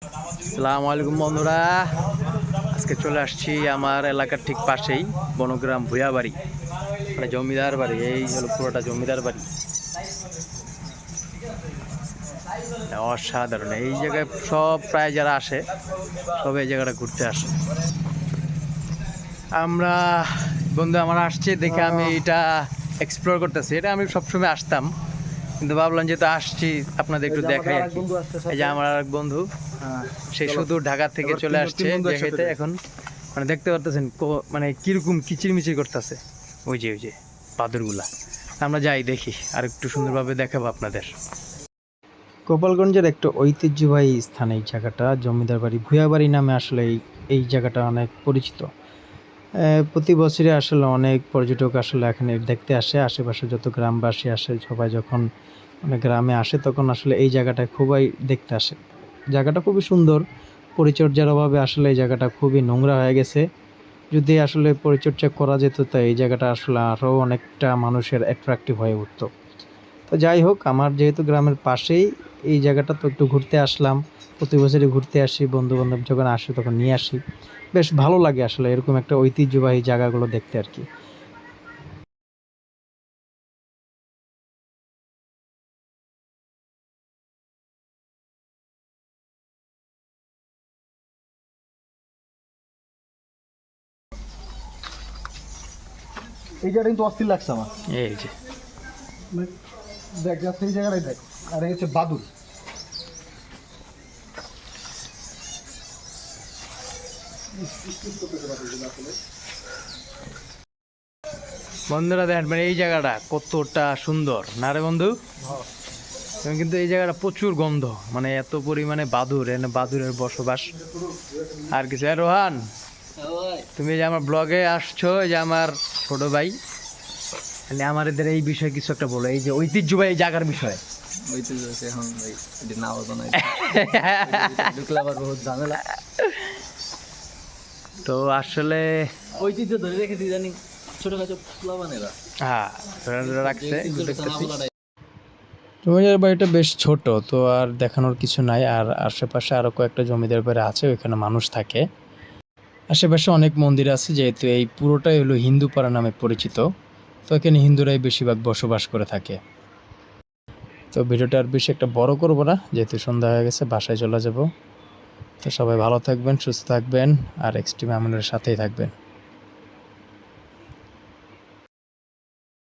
আসসালামু আলাইকুম বন্ধুরা, আজকে চলে আসছি আমার এলাকার ঠিক পাশেই বনগ্রাম ভূয়া বাড়ি, মানে জমিদার বাড়ি। এই হলো পুরোটা জমিদার বাড়ি। অসাধারণ এই জায়গায় সব প্রায় যারা আসে সব এই জায়গাটা ঘুরতে আসে। আমরা বন্ধু আমার আসছে দেখে আমি এটা এক্সপ্লোর করতেছি। এটা আমি সবসময় আসতাম, কিন্তু ভাবলাম যেহেতু আসছি আপনাদের একটু দেখাই আর কি। এই যে আমার এক বন্ধু, সে শুধু ঢাকা থেকে চলে আসছে দেখাইতে। এখন মানে দেখতে পারতেছেন মানে কিরকম কিচিরমিচির করতেছে ওই যে বাদুরগুলা। আমরা যাই দেখি আর একটু সুন্দরভাবে দেখাবো আপনাদের। গোপালগঞ্জের একটা ঐতিহ্যবাহী স্থান এই জায়গাটা, জমিদার বাড়ি ভূয়া বাড়ি নামে আসলে এই জায়গাটা অনেক পরিচিত। প্রতি বছরে আসলে অনেক পর্যটক আসলে এখানে দেখতে আসে। আশেপাশে যত গ্রামবাসী আসে সবাই যখন মানে গ্রামে আসে তখন আসলে এই জায়গাটায় খুবই দেখতে আসে। জায়গাটা খুবই সুন্দর, পরিচর্যার অভাবে আসলে এই জায়গাটা খুবই নোংরা হয়ে গেছে। যদি আসলে পরিচর্যা করা যেত তো এই জায়গাটা আসলে আরও অনেকটা মানুষের অ্যাট্রাকটিভ হয়ে উঠত। তো যাই হোক, আমার যেহেতু গ্রামের পাশেই এই জায়গাটা, তো একটু ঘুরতে আসলাম। প্রতি বছরই ঘুরতে আসি, বন্ধুবান্ধব যখন আসে তখন নিয়ে আসি। বেশ ভালো লাগে আসলে এরকম একটা ঐতিহ্যবাহী জায়গাগুলো দেখতে আর কি। এই জায়গাটা কিন্তু অস্থির লাগছে আমার। এই যে মানে দেখ যাচ্ছে এই জায়গাটাই দেখ, আর এই হচ্ছে বাদুর। বন্ধুরা দেখেন, মানে এই জায়গাটা কতটা সুন্দর না রে বন্ধু? কিন্তু এই জায়গাটা প্রচুর গন্ধ, মানে এত পরিমাণে বাদুর, এনে বাদুরের বসবাস। আর কিছু রোহান, তুমি যে আমার ব্লগে আসছো, এই যে আমার ছোট ভাই, মানে আমাদের এই বিষয়ে কিছু একটা বলো, এই যে ঐতিহ্যবাহী জায়গার বিষয়ে। তো আসলে ঐতিহ্য ধরে রেখেছি জানি, ছোটখাটো প্লাবানেরা। হ্যাঁ রাখছে দেখতেছি। জমিদার বাড়িটা বেশ ছোট, তো আর দেখানোর কিছু নাই। আর আশেপাশে আরো কয়েকটা জমিদার বাড়ি আছে, ওইখানে মানুষ থাকে। আশেপাশে অনেক মন্দির আছে, যেহেতু এই পুরোটাই হলো হিন্দু পাড়া নামে পরিচিত। তো এখানে হিন্দুরাই বেশিরভাগ বসবাস করে থাকে। তো ভিডিওটা আর বেশি একটা বড় করবো না, যেহেতু সন্ধ্যা হয়ে গেছে, বাসায় চলে যাব। তো সবাই ভালো থাকবেন, সুস্থ থাকবেন, আর এক্সট্রিম আমাদের সাথেই থাকবেন।